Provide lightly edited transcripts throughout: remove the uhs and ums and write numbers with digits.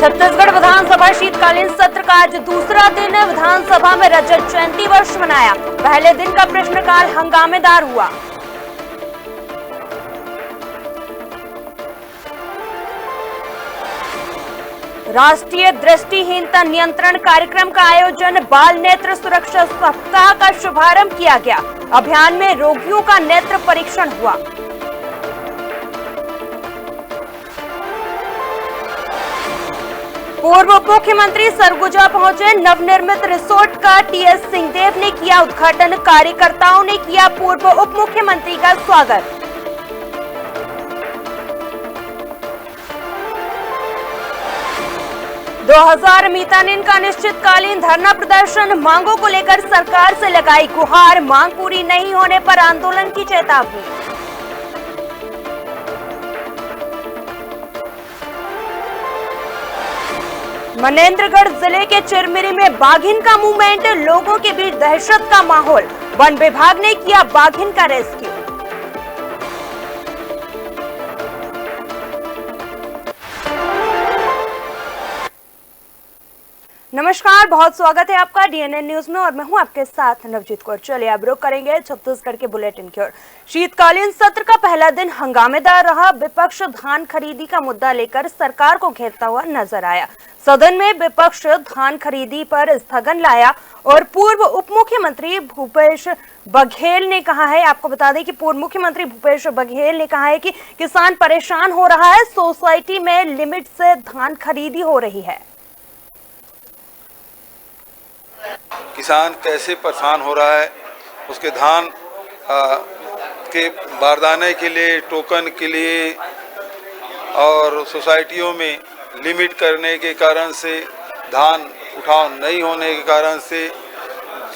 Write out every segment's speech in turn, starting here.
छत्तीसगढ़ विधानसभा शीतकालीन सत्र का आज दूसरा दिन विधानसभा में रजत जयंती वर्ष मनाया। पहले दिन का प्रश्नकाल हंगामेदार हुआ। राष्ट्रीय दृष्टिहीनता नियंत्रण कार्यक्रम का आयोजन, बाल नेत्र सुरक्षा सप्ताह का शुभारंभ किया गया। अभियान में रोगियों का नेत्र परीक्षण हुआ। पूर्व उप मुख्यमंत्री सरगुजा पहुंचे। नवनिर्मित रिसोर्ट का टीएस सिंहदेव ने किया उद्घाटन। कार्यकर्ताओं ने किया पूर्व उप मुख्यमंत्री का स्वागत। मीतानिन का अनिश्चितकालीन धरना प्रदर्शन, मांगों को लेकर सरकार से लगाई गुहार। मांग पूरी नहीं होने पर आंदोलन की चेतावनी। मनेंद्रगढ़ जिले के चिरमिरी में बाघिन का मूवमेंट, लोगों के बीच दहशत का माहौल। वन विभाग ने किया बाघिन का रेस्क्यू। नमस्कार, बहुत स्वागत है आपका डीएनएन न्यूज में और मैं हूं आपके साथ नवजीत कौर। चलिए अब रुख करेंगे छत्तीसगढ़ के बुलेटिन की ओर। शीतकालीन सत्र का पहला दिन हंगामेदार रहा। विपक्ष धान खरीदी का मुद्दा लेकर सरकार को घेरता हुआ नजर आया। सदन में विपक्ष धान खरीदी पर स्थगन लाया और पूर्व उप मुख्यमंत्री भूपेश बघेल ने कहा है, आपको बता दें कि पूर्व मुख्यमंत्री भूपेश बघेल ने कहा है कि किसान परेशान हो रहा है, सोसाइटी में लिमिट से धान खरीदी हो रही है। किसान कैसे परेशान हो रहा है, उसके धान के बारदाने के लिए, टोकन के लिए और सोसाइटियों में लिमिट करने के कारण से, धान उठाव नहीं होने के कारण से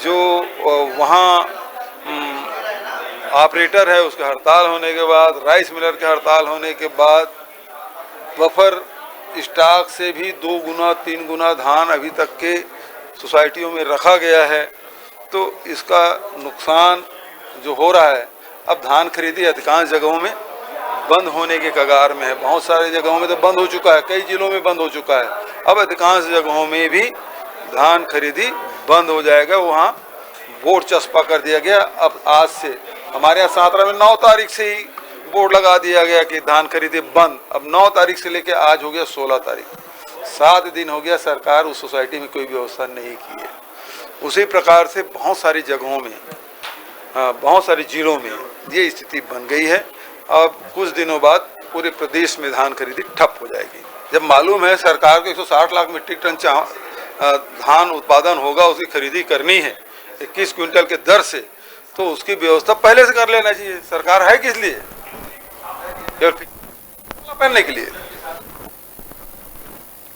जो वहाँ ऑपरेटर है उसके हड़ताल होने के बाद, राइस मिलर के हड़ताल होने के बाद बफर स्टॉक से भी 2 गुना 3 गुना धान अभी तक के सोसाइटियों में रखा गया है। तो इसका नुकसान जो हो रहा है, अब धान खरीदी अधिकांश जगहों में बंद होने के कगार में है। बहुत सारी जगहों में तो बंद हो चुका है, कई जिलों में बंद हो चुका है। अब अधिकांश जगहों में भी धान खरीदी बंद हो जाएगा। वहाँ बोर्ड चस्पा कर दिया गया। अब आज से हमारे यहाँ सातरा में 9 तारीख से ही बोर्ड लगा दिया गया कि धान खरीदी बंद। अब 9 तारीख से लेकर आज हो गया 16 तारीख, 7 दिन हो गया, सरकार उस सोसाइटी में कोई व्यवस्था नहीं की है। उसी प्रकार से बहुत सारी जगहों में, बहुत सारे जिलों में ये स्थिति बन गई है। अब कुछ दिनों बाद पूरे प्रदेश में धान खरीदी ठप हो जाएगी। जब मालूम है सरकार को 160 लाख मीट्रिक टन धान उत्पादन होगा, उसकी खरीदी करनी है 21 क्विंटल के दर से, तो उसकी व्यवस्था पहले से कर लेना चाहिए। सरकार है किस लिए? केवल पहनने के लिए।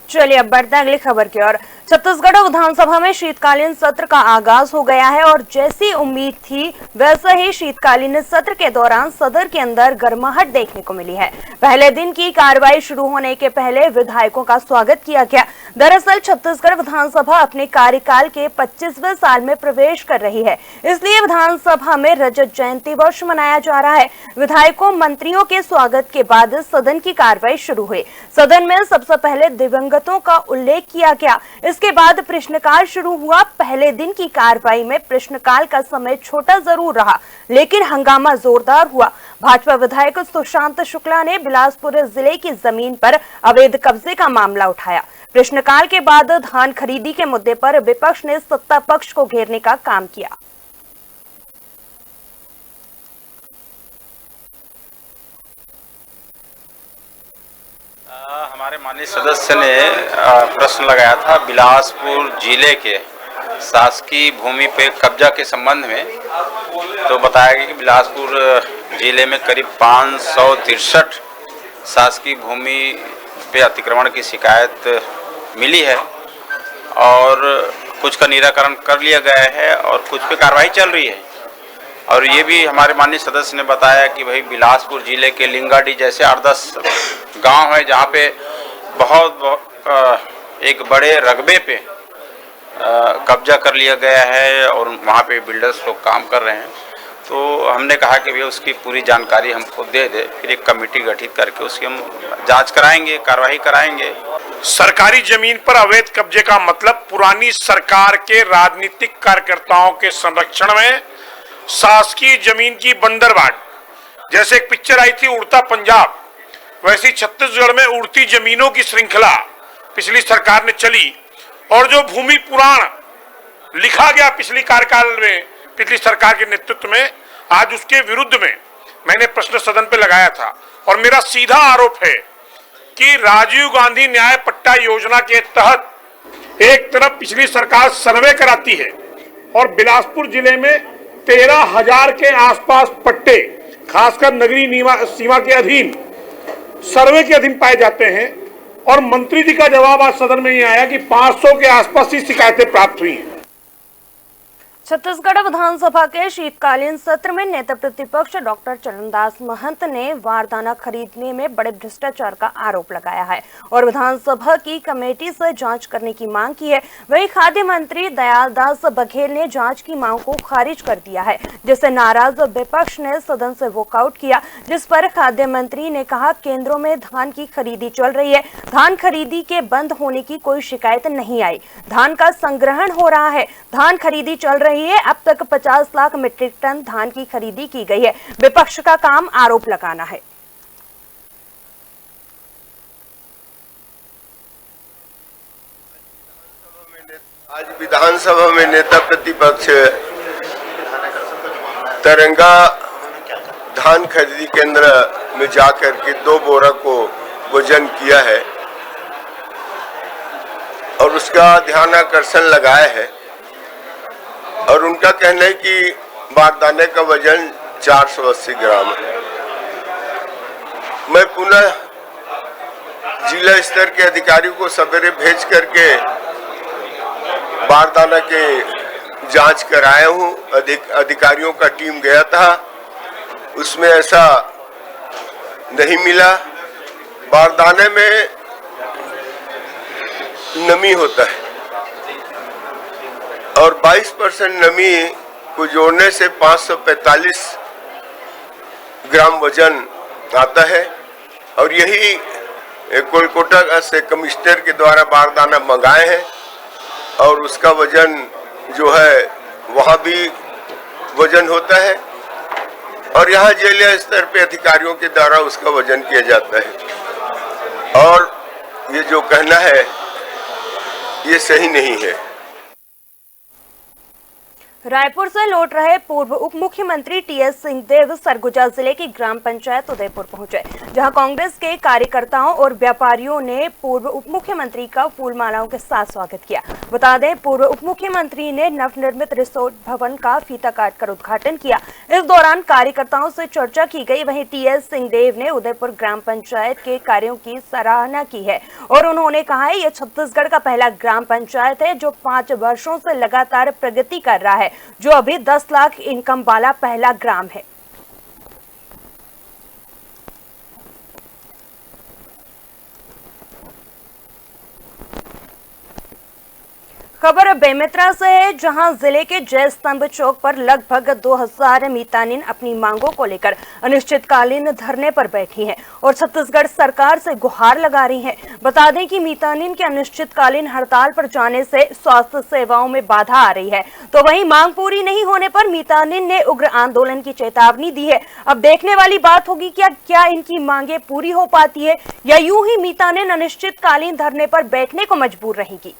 चलिए अब बढ़ते हैं अगली खबर की ओर। छत्तीसगढ़ विधानसभा में शीतकालीन सत्र का आगाज हो गया है और जैसी उम्मीद थी वैसे ही शीतकालीन सत्र के दौरान सदन के अंदर गर्माहट देखने को मिली है। पहले दिन की कार्रवाई शुरू होने के पहले विधायकों का स्वागत किया गया। दरअसल छत्तीसगढ़ विधानसभा अपने कार्यकाल के 25वें साल में प्रवेश कर रही है, इसलिए विधानसभा में रजत जयंती वर्ष मनाया जा रहा है। विधायकों मंत्रियों के स्वागत के बाद सदन की कार्रवाई शुरू हुई। सदन में सबसे पहले दिवंगतों का उल्लेख किया गया। इसके बाद प्रश्नकाल शुरू हुआ। पहले दिन की कार्रवाई में प्रश्नकाल का समय छोटा जरूर रहा, लेकिन हंगामा जोरदार हुआ। भाजपा विधायक सुशांत शुक्ला ने बिलासपुर जिले की जमीन पर अवैध कब्जे का मामला उठाया। प्रश्नकाल के बाद धान खरीदी के मुद्दे पर विपक्ष ने सत्ता पक्ष को घेरने का काम किया। हमारे माननीय सदस्य ने प्रश्न लगाया था बिलासपुर जिले के शासकीय भूमि पे कब्जा के संबंध में। तो बताया गया कि बिलासपुर जिले में करीब 563 शासकीय भूमि पे अतिक्रमण की शिकायत मिली है और कुछ का निराकरण कर लिया गया है और कुछ पे कार्रवाई चल रही है। और ये भी हमारे माननीय सदस्य ने बताया कि भाई बिलासपुर जिले के लिंगाडी जैसे 8-10 गांव है जहाँ पे बहुत एक बड़े रकबे पे कब्जा कर लिया गया है और वहाँ पे बिल्डर्स लोग काम कर रहे हैं। तो हमने कहा कि भैया उसकी पूरी जानकारी हमको दे दे, फिर एक कमेटी गठित करके उसकी हम जांच कराएंगे, कार्रवाई कराएंगे। सरकारी जमीन पर अवैध कब्जे का मतलब पुरानी सरकार के राजनीतिक कार्यकर्ताओं के संरक्षण में शासकीय जमीन की बंदरबाट, जैसे एक पिक्चर आई थी उड़ता पंजाब, वैसी छत्तीसगढ़ में उड़ती जमीनों की श्रृंखला पिछली सरकार ने चली। और जो भूमि पुराण लिखा गया पिछली कार्यकाल में पिछली सरकार के नेतृत्व में, आज उसके विरुद्ध में मैंने प्रश्न सदन पे लगाया था। और मेरा सीधा आरोप है कि राजीव गांधी न्याय पट्टा योजना के तहत एक तरफ पिछली सरकार सर्वे कराती है और बिलासपुर जिले में 13,000 के आसपास पट्टे खासकर नगरीय सीमा के अधीन सर्वे के अधीन पाए जाते हैं। और मंत्री जी का जवाब आज सदन में ये आया कि 500 के आसपास ही शिकायतें प्राप्त हुई हैं। छत्तीसगढ़ विधानसभा के शीतकालीन सत्र में नेता प्रतिपक्ष डॉक्टर चरणदास महंत ने बारदाना खरीदने में बड़े भ्रष्टाचार का आरोप लगाया है और विधानसभा की कमेटी से जांच करने की मांग की है। वहीं खाद्य मंत्री दयालदास बघेल ने जांच की मांग को खारिज कर दिया है, जिससे नाराज विपक्ष ने सदन से वॉकआउट किया, जिस पर खाद्य मंत्री ने कहा केंद्रों में धान की खरीदी चल रही है, धान खरीदी के बंद होने की कोई शिकायत नहीं आई, धान का संग्रहण हो रहा है, धान खरीदी चल रही है। अब तक 50 लाख मीट्रिक टन धान की खरीदी की गई है। विपक्ष का काम आरोप लगाना है। आज विधानसभा में नेता प्रतिपक्ष तरंगा धान खरीदी केंद्र में जाकर के 2 बोरा को वजन किया है और उसका ध्यानाकर्षण लगाया है। और उनका कहना है कि बारदाने का वजन 480 ग्राम है। मैं पुनः जिला स्तर के अधिकारियों को सवेरे भेज करके बारदाना के जांच कराया हूं। अधिकारियों का टीम गया था, उसमें ऐसा नहीं मिला। बारदाने में नमी होता है और 22% नमी को जोड़ने से 545 ग्राम वजन आता है। और यही कोलकाता से कमिश्नर के द्वारा बारदाना मंगाए हैं और उसका वजन जो है वहाँ भी वजन होता है और यहाँ जिला स्तर पे अधिकारियों के द्वारा उसका वजन किया जाता है। और ये जो कहना है ये सही नहीं है। रायपुर से लौट रहे पूर्व उप मुख्यमंत्री टीएस सिंहदेव सरगुजा जिले की ग्राम पंचायत उदयपुर पहुंचे, जहां कांग्रेस के कार्यकर्ताओं और व्यापारियों ने पूर्व उप मुख्यमंत्री का फूल मालाओं के साथ स्वागत किया। बता दें, पूर्व उप मुख्यमंत्री ने नवनिर्मित रिसोर्ट भवन का फीता काटकर उद्घाटन किया। इस दौरान कार्यकर्ताओं से चर्चा की गई। वहीं टीएस सिंहदेव ने उदयपुर ग्राम पंचायत के कार्यों की सराहना की है और उन्होंने कहा है यह छत्तीसगढ़ का पहला ग्राम पंचायत है जो 5 वर्षों से लगातार प्रगति कर रहा है, जो अभी 10 लाख इनकम वाला पहला ग्राम है। खबर बेमेतरा से है, जहां जिले के जय स्तंभ चौक पर लगभग 2000 मीतानिन अपनी मांगों को लेकर अनिश्चितकालीन धरने पर बैठी हैं और छत्तीसगढ़ सरकार से गुहार लगा रही हैं। बता दें कि मीतानिन के अनिश्चितकालीन हड़ताल पर जाने से स्वास्थ्य सेवाओं में बाधा आ रही है, तो वहीं मांग पूरी नहीं होने पर मीतानिन ने उग्र आंदोलन की चेतावनी दी है। अब देखने वाली बात होगी क्या इनकी मांगे पूरी हो पाती है या यूं ही मीतानिन अनिश्चितकालीन धरने पर बैठने को मजबूर रहेगी।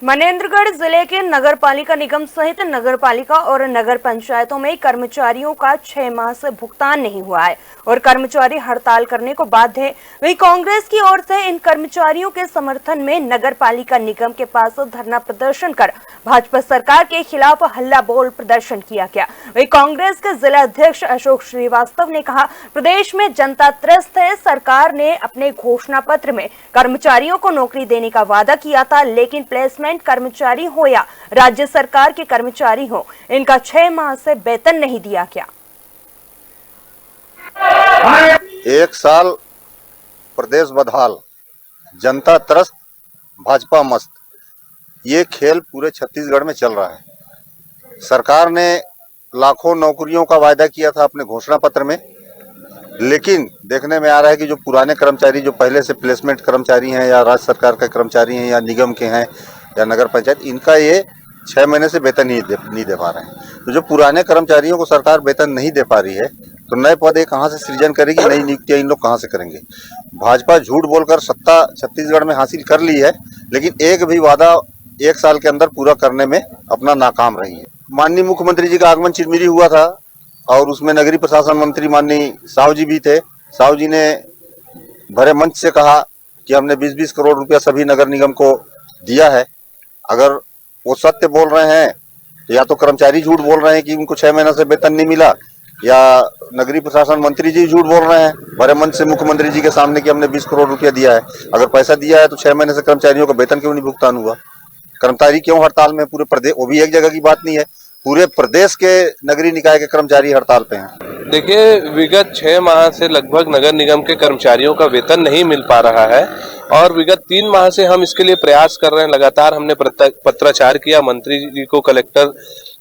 मनेंद्रगढ़ जिले के नगर पालिका निगम सहित नगर पालिका और नगर पंचायतों में कर्मचारियों का 6 माह से भुगतान नहीं हुआ है और कर्मचारी हड़ताल करने को बाध्य है। वहीं कांग्रेस की ओर से इन कर्मचारियों के समर्थन में नगर पालिका निगम के पास धरना प्रदर्शन कर भाजपा सरकार के खिलाफ हल्ला बोल प्रदर्शन किया गया। वहीं कांग्रेस के जिला अध्यक्ष अशोक श्रीवास्तव ने कहा, प्रदेश में जनता त्रस्त है। सरकार ने अपने घोषणा पत्र में कर्मचारियों को नौकरी देने का वादा किया था, लेकिन प्लेसमेंट कर्मचारी हो या राज्य सरकार के कर्मचारी हो, इनका 6 माह से वेतन नहीं दिया गया। एक साल प्रदेश बदहाल, जनता त्रस्त, भाजपा मस्त, ये खेल पूरे छत्तीसगढ़ में चल रहा है। सरकार ने लाखों नौकरियों का वायदा किया था अपने घोषणा पत्र में, लेकिन देखने में आ रहा है कि जो पुराने कर्मचारी, जो पहले से प्लेसमेंट कर्मचारी हैं या राज्य सरकार के कर्मचारी हैं या निगम के हैं या नगर पंचायत, इनका ये 6 महीने से वेतन नहीं दे पा रहे हैं। तो जो पुराने कर्मचारियों को सरकार वेतन नहीं दे पा रही है, तो नए पद ये कहाँ से सृजन करेगी, नई नियुक्तियां इन लोग कहाँ से करेंगे। भाजपा झूठ बोलकर सत्ता छत्तीसगढ़ में हासिल कर ली है, लेकिन एक भी वादा 1 साल के अंदर पूरा करने में अपना नाकाम रही है। माननीय मुख्यमंत्री जी का आगमन चिरमिरी हुआ था और उसमें नगरीय प्रशासन मंत्री माननीय साहू जी भी थे। साहू जी ने भरे मंच से कहा कि हमने 20-20 करोड़ रुपया सभी नगर निगम को दिया है। अगर वो सत्य बोल रहे हैं तो या तो कर्मचारी झूठ बोल रहे हैं कि उनको 6 महीने से वेतन नहीं मिला, या नगरीय प्रशासन मंत्री जी झूठ बोल रहे हैं भरे मंच से मुख्यमंत्री जी के सामने कि हमने 20 करोड़ रुपया दिया है। अगर पैसा दिया है तो 6 महीने से कर्मचारियों का वेतन क्यों नहीं भुगतान हुआ? कर्मचारी क्यों हड़ताल में? पूरे प्रदेश, वो भी एक जगह की बात नहीं है, पूरे प्रदेश के नगरीय निकाय के कर्मचारी हड़ताल पे हैं। देखिए, विगत 6 माह से लगभग नगर निगम के कर्मचारियों का वेतन नहीं मिल पा रहा है और विगत 3 माह से हम इसके लिए प्रयास कर रहे हैं। लगातार हमने पत्राचार किया मंत्री जी को, कलेक्टर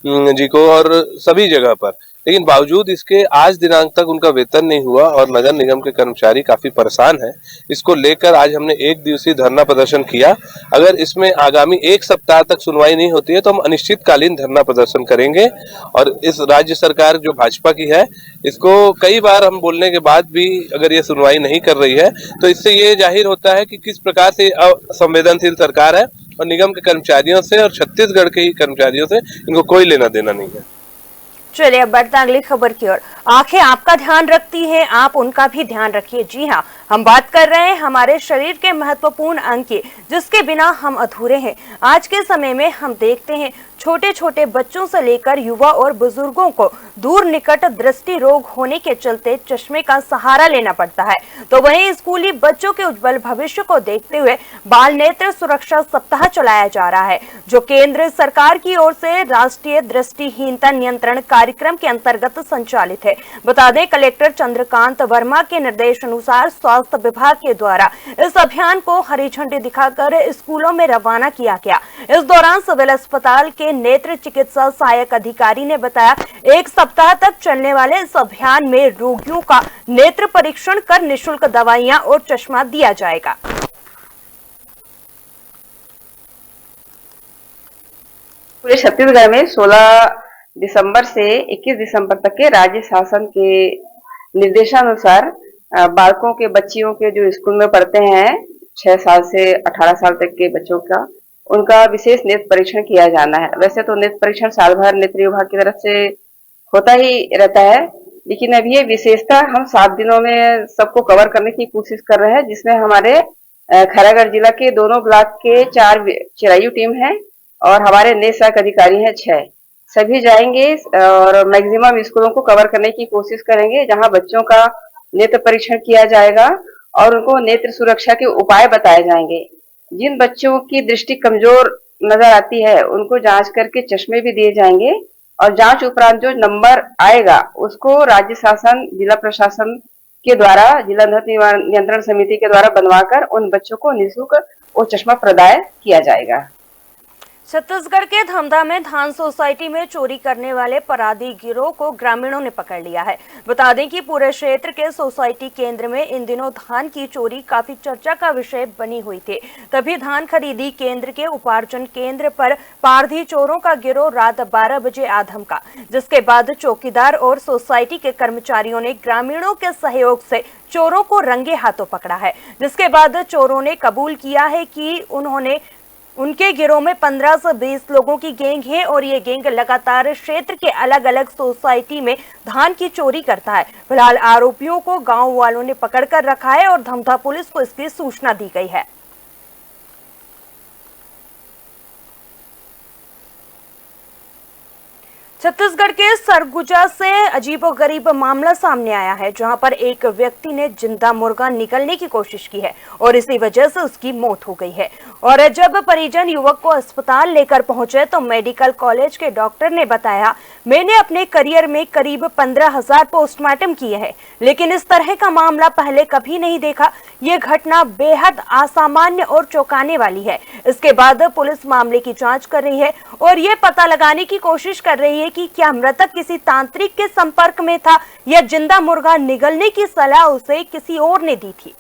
जी को और सभी जगह पर, लेकिन बावजूद इसके आज दिनांक तक उनका वेतन नहीं हुआ और नगर निगम के कर्मचारी काफी परेशान हैं। इसको लेकर आज हमने 1 दिवसीय धरना प्रदर्शन किया। अगर इसमें आगामी 1 सप्ताह तक सुनवाई नहीं होती है तो हम अनिश्चितकालीन धरना प्रदर्शन करेंगे। और इस राज्य सरकार जो भाजपा की है, इसको कई बार हम बोलने के बाद भी अगर ये सुनवाई नहीं कर रही है तो इससे ये जाहिर होता है कि किस प्रकार से असंवेदनशील सरकार है और निगम के कर्मचारियों से और छत्तीसगढ़ के ही कर्मचारियों से इनको कोई लेना देना नहीं है। चलिए अब बढ़ते अगली खबर की ओर। आंखें आपका ध्यान रखती हैं, आप उनका भी ध्यान रखिए। जी हाँ, हम बात कर रहे हैं हमारे शरीर के महत्वपूर्ण अंग की, जिसके बिना हम अधूरे हैं। आज के समय में हम देखते हैं छोटे छोटे बच्चों से लेकर युवा और बुजुर्गों को दूर निकट दृष्टि रोग होने के चलते चश्मे का सहारा लेना पड़ता है। तो वहीं स्कूली बच्चों के उज्जवल भविष्य को देखते हुए बाल नेत्र सुरक्षा सप्ताह चलाया जा रहा है, जो केंद्र सरकार की ओर से राष्ट्रीय दृष्टिहीनता नियंत्रण कार्यक्रम के अंतर्गत संचालित है। बता दें, कलेक्टर चंद्रकांत वर्मा के निर्देश अनुसार स्वास्थ्य विभाग के द्वारा इस अभियान को हरी झंडी दिखाकर स्कूलों में रवाना किया गया। इस दौरान सिविल अस्पताल के नेत्र चिकित्सा सहायक अधिकारी ने बताया, 1 सप्ताह तक चलने वाले इस अभियान में रोगियों का नेत्र परीक्षण कर निःशुल्क दवाइयां और चश्मा दिया जाएगा। पूरे छत्तीसगढ़ में 16 दिसंबर से 21 दिसंबर तक के राज्य शासन के निर्देशानुसार बालकों के, बच्चियों के जो स्कूल में पढ़ते हैं 6 साल से 18 साल तक के बच्चों का, उनका विशेष नेत्र परीक्षण किया जाना है। वैसे तो नेत्र परीक्षण साल भर नेत्र विभाग की तरफ से होता ही रहता है, लेकिन अब ये विशेषता हम 7 दिनों में सबको कवर करने की कोशिश कर रहे हैं, जिसमें हमारे खैरागढ़ जिला के दोनों ब्लॉक के 4 चिरायु टीम है और हमारे नेत्र सहायक अधिकारी हैं 6। सभी जाएंगे और मैक्सिमम स्कूलों को कवर करने की कोशिश करेंगे, जहां बच्चों का नेत्र परीक्षण किया जाएगा और उनको नेत्र सुरक्षा के उपाय बताए जाएंगे। जिन बच्चों की दृष्टि कमजोर नजर आती है उनको जांच करके चश्मे भी दिए जाएंगे और जांच उपरांत जो नंबर आएगा उसको राज्य शासन, जिला प्रशासन के द्वारा, जिला अंधत्व नियंत्रण समिति के द्वारा बनवाकर उन बच्चों को निःशुल्क वो चश्मा प्रदान किया जाएगा। छत्तीसगढ़ के धमधा में धान सोसाइटी में चोरी करने वाले अपराधी गिरोह को ग्रामीणों ने पकड़ लिया है। बता दें कि पूरे क्षेत्र के सोसाइटी केंद्र में इन दिनों धान की चोरी काफी चर्चा का विषय बनी हुई थी। तभी धान खरीदी केंद्र के उपार्जन केंद्र पर पारधी चोरों का गिरोह रात 12 बजे आ धमका, जिसके बाद चौकीदार और सोसाइटी के कर्मचारियों ने ग्रामीणों के सहयोग से चोरों को रंगे हाथों पकड़ा है। जिसके बाद चोरों ने कबूल किया है कि उन्होंने उनके गिरोह में 15 से 20 लोगों की गैंग है और ये गैंग लगातार क्षेत्र के अलग अलग सोसाइटी में धान की चोरी करता है। फिलहाल आरोपियों को गांव वालों ने पकड़ कर रखा है और धमधा पुलिस को इसकी सूचना दी गई है। छत्तीसगढ़ के सरगुजा से अजीबोगरीब मामला सामने आया है, जहां पर एक व्यक्ति ने जिंदा मुर्गा निगलने की कोशिश की है और इसी वजह से उसकी मौत हो गई है। और जब परिजन युवक को अस्पताल लेकर पहुंचे तो मेडिकल कॉलेज के डॉक्टर ने बताया, मैंने अपने करियर में करीब 15,000 पोस्टमार्टम किए हैं, लेकिन इस तरह का मामला पहले कभी नहीं देखा। ये घटना बेहद असामान्य और चौंकाने वाली है। इसके बाद पुलिस मामले की जांच कर रही है और ये पता लगाने की कोशिश कर रही है कि क्या मृतक किसी तांत्रिक के संपर्क में था या जिंदा मुर्गा निगलने की सलाह उसे किसी और ने दी थी।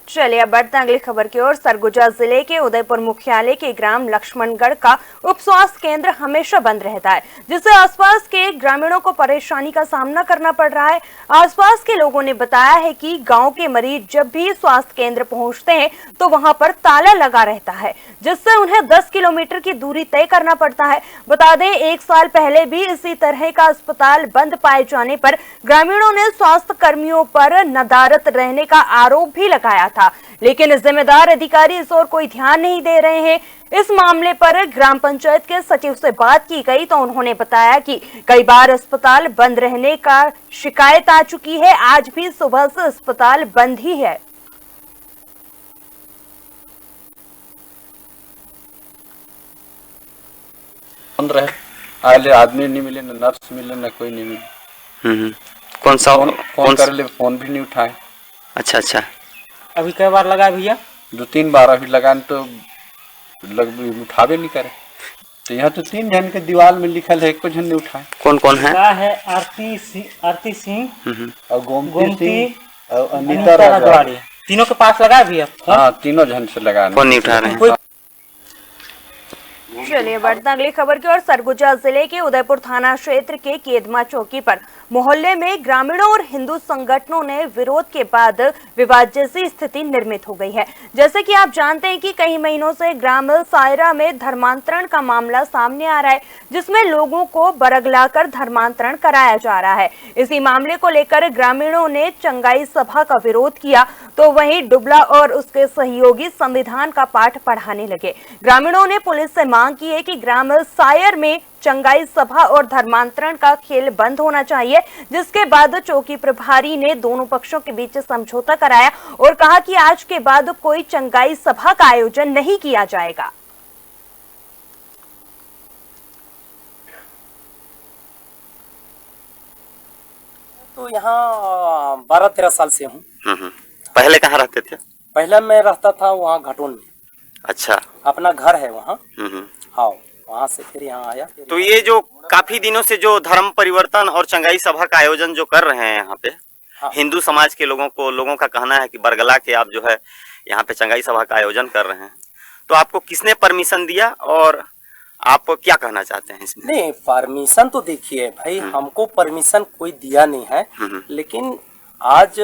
चलिए अब बढ़ते हैं अगली खबर की ओर। सरगुजा जिले के उदयपुर मुख्यालय के ग्राम लक्ष्मणगढ़ का उप स्वास्थ्य केंद्र हमेशा बंद रहता है, जिससे आसपास के ग्रामीणों को परेशानी का सामना करना पड़ रहा है। आसपास के लोगों ने बताया है कि गांव के मरीज जब भी स्वास्थ्य केंद्र पहुंचते हैं तो वहां पर ताला लगा रहता है, जिससे उन्हें 10 किलोमीटर की दूरी तय करना पड़ता है। बता दें, 1 साल पहले भी इसी तरह का अस्पताल बंद पाए जाने पर ग्रामीणों ने स्वास्थ्य कर्मियों पर नदारत रहने का आरोप भी लगाया था, लेकिन जिम्मेदार अधिकारी इस ओर कोई ध्यान नहीं दे रहे हैं। इस मामले पर ग्राम पंचायत के सचिव से बात की गई तो उन्होंने बताया कि कई बार अस्पताल बंद रहने का शिकायत आ चुकी है, आज भी सुबह से अस्पताल बंद ही है। बंद रहे, आले आदमी नहीं मिले, न नर्स मिले, न कोई नहीं मिले। कौन सा फोन कर ले, फोन भी नहीं उठाए। अच्छा। अभी कई बार लगा भैया? 2-3 बार अभी लगान तो उठावे नहीं करे। तो यहाँ तो 3 जन के दीवार में लिखल है, एक को जन नहीं उठाए। कौन है? है आरती सिंह और गोमती सिंह और अनीता राजवाड़ी, तीनों के पास लगा भैया। हाँ, तीनों जन से लगा, कौन नहीं उठा रहे हैं। चलिए बढ़ते अगली खबर की ओर। सरगुजा जिले के उदयपुर थाना क्षेत्र के केदमा चौकी पर मोहल्ले में ग्रामीणों और हिंदू संगठनों ने विरोध के बाद विवाद जैसी स्थिति निर्मित हो गई है। जैसे कि आप जानते हैं कि कई महीनों से ग्राम सायरा में धर्मांतरण का मामला सामने आ रहा है, जिसमें लोगों को बरगलाकर धर्मांतरण कराया जा रहा है। इसी मामले को लेकर ग्रामीणों ने चंगाई सभा का विरोध किया तो वहीं डुबला और उसके सहयोगी संविधान का पाठ पढ़ाने लगे। ग्रामीणों ने पुलिस से मांग की है कि ग्राम सायर में चंगाई सभा और धर्मांतरण का खेल बंद होना चाहिए, जिसके बाद चौकी प्रभारी ने दोनों पक्षों के बीच समझौता कराया और कहा कि आज के बाद कोई चंगाई सभा का आयोजन नहीं किया जाएगा। तो यहाँ 12-13 साल से हूँ। पहले कहाँ रहते थे? पहले मैं रहता था वहाँ घाटोन में। अच्छा, अपना घर है वहाँ। हाँ, वहाँ से फिर यहाँ आया। तो ये जो काफी दिनों से जो धर्म परिवर्तन और चंगाई सभा का आयोजन जो कर रहे हैं यहाँ पे, हाँ। हिंदू समाज के लोगों का कहना है कि बरगला के आप जो है यहाँ पे चंगाई सभा का आयोजन कर रहे हैं, तो आपको किसने परमिशन दिया और आप क्या कहना चाहते हैं इसमें? नहीं, परमिशन तो देखिए भाई, हमको परमिशन कोई दिया नहीं है, लेकिन आज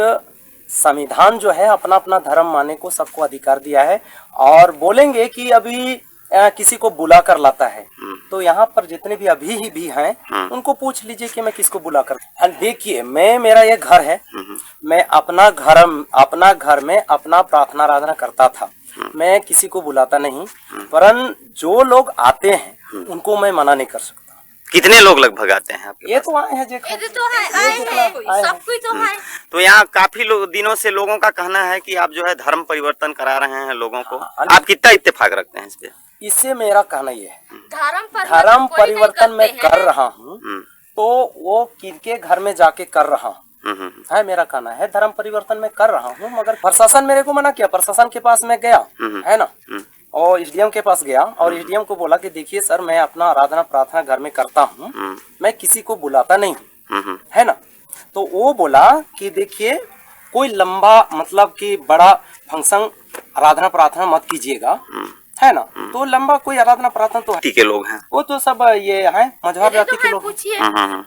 संविधान जो है अपना अपना धर्म मानने को सबको अधिकार दिया है। और बोलेंगे कि अभी किसी को बुला कर लाता है, तो यहाँ पर जितने भी अभी ही भी हैं उनको पूछ लीजिए कि मैं किसको बुला कर। देखिए, मेरा ये घर है, मैं अपना घर में अपना प्रार्थना आराधना करता था, मैं किसी को बुलाता नहीं, परंतु जो लोग आते हैं उनको मैं मना नहीं कर सकता। कितने लोग लगभग आते हैं आपके? ये तो आए हैं, सब कोई तो है। तो यहाँ काफी दिनों से लोगों का कहना है कि आप जो है धर्म परिवर्तन करा रहे हैं लोगों को, आप कितना इत्तेफाक रखते हैं इस पे? इससे मेरा कहना ये है, धर्म परिवर्तन मैं कर रहा हूँ तो वो किनके घर में जाके कर रहा हूँ है मेरा कहना है। धर्म परिवर्तन मैं कर रहा हूँ, मगर प्रशासन मेरे को मना किया। प्रशासन के पास मैं गया है ना, और एसडीएम के पास गया और एसडीएम को बोला कि देखिए सर, मैं अपना आराधना प्रार्थना घर में करता हूँ, मैं किसी को बुलाता नहीं हूँ, है ना। तो वो बोला कि देखिए कोई लंबा मतलब कि बड़ा फंक्शन आराधना प्रार्थना मत कीजिएगा, है ना। तो लंबा कोई आराधना प्रार्थना तो के लोग हैं वो तो सब ये है मझवार जाति के लोग।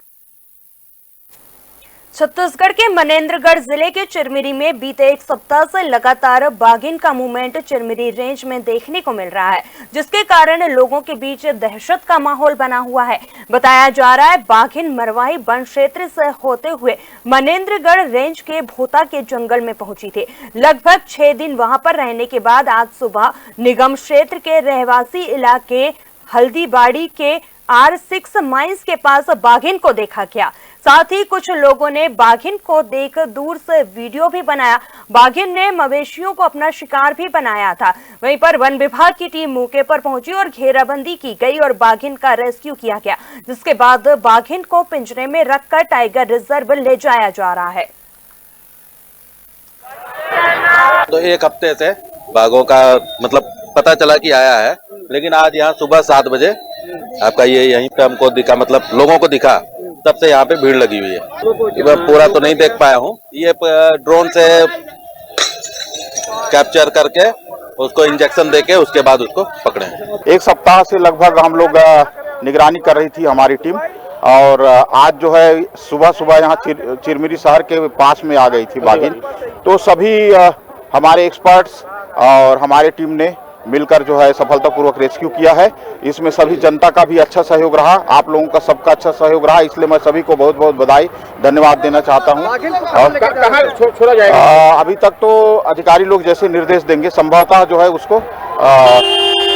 छत्तीसगढ़ के मनेन्द्रगढ़ जिले के चिरमिरी में बीते एक सप्ताह से लगातार बाघिन का मूवमेंट चिरमिरी रेंज में देखने को मिल रहा है, जिसके कारण लोगों के बीच दहशत का माहौल बना हुआ है। बताया जा रहा है बाघिन मरवाही वन क्षेत्र से होते हुए मनेन्द्रगढ़ रेंज के भोता के जंगल में पहुंची थी। लगभग 6 दिन वहां पर रहने के बाद आज सुबह निगम क्षेत्र के रहवासी इलाके हल्दीबाड़ी के R6 माइंस के पास बाघिन को देखा गया। साथ ही कुछ लोगों ने बाघिन को देख दूर से वीडियो भी बनाया। बाघिन ने मवेशियों को अपना शिकार भी बनाया था। वहीं पर वन विभाग की टीम मौके पर पहुंची और घेराबंदी की गई और बाघिन का रेस्क्यू किया गया, जिसके बाद बाघिन को पिंजरे में रखकर टाइगर रिजर्व ले जाया जा रहा है। तो एक हफ्ते से बाघों का मतलब पता चला कि आया है, लेकिन आज यहाँ सुबह 7 बजे आपका ये यहीं पे हमको दिखा, मतलब लोगों को दिखा, तब से यहाँ पे भीड़ लगी हुई है। मैं पूरा तो नहीं देख पाया हूँ, ये ड्रोन से कैप्चर करके उसको इंजेक्शन देके उसके बाद उसको पकड़े। एक सप्ताह से लगभग हम लोग निगरानी कर रही थी हमारी टीम, और आज जो है सुबह सुबह यहाँ चिरमिरी शहर के पास में आ गई थी बाघिन। तो सभी हमारे एक्सपर्ट्स और हमारे टीम ने मिलकर जो है सफलतापूर्वक रेस्क्यू किया है। इसमें सभी जनता का भी अच्छा सहयोग रहा, आप लोगों का सबका अच्छा सहयोग रहा, इसलिए मैं सभी को बहुत बहुत बधाई धन्यवाद देना चाहता हूं। और छोड़ा जाएगा अभी तक तो अधिकारी लोग जैसे निर्देश देंगे, संभवतः जो है उसको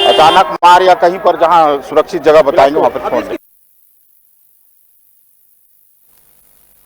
अचानक मार या कहीं पर जहां सुरक्षित जगह बताएंगे वहां पर छोड़ देंगे।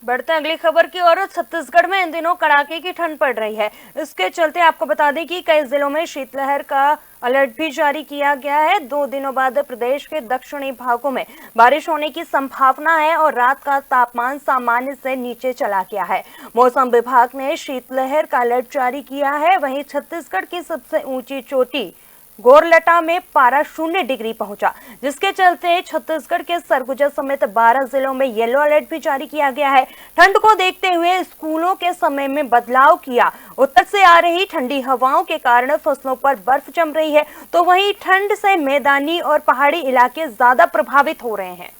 बढ़ते अगली खबर की ओर। छत्तीसगढ़ में इन दिनों कड़ाके की ठंड पड़ रही है। इसके चलते आपको बता दें कि कई जिलों में शीतलहर का अलर्ट भी जारी किया गया है। 2 दिनों बाद प्रदेश के दक्षिणी भागों में बारिश होने की संभावना है और रात का तापमान सामान्य से नीचे चला गया है। मौसम विभाग ने शीतलहर का अलर्ट जारी किया है। वहीं छत्तीसगढ़ की सबसे ऊंची चोटी गोरलटा में पारा 0 डिग्री पहुंचा, जिसके चलते छत्तीसगढ़ के सरगुजा समेत 12 जिलों में येलो अलर्ट भी जारी किया गया है। ठंड को देखते हुए स्कूलों के समय में बदलाव किया। उत्तर से आ रही ठंडी हवाओं के कारण फसलों पर बर्फ जम रही है, तो वहीं ठंड से मैदानी और पहाड़ी इलाके ज्यादा प्रभावित हो रहे हैं।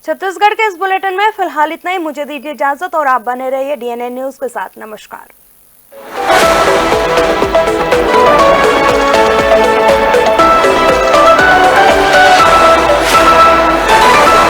छत्तीसगढ़ के इस बुलेटिन में फिलहाल इतना ही। मुझे दीजिए इजाजत और आप बने रहिए DNA न्यूज के साथ। नमस्कार।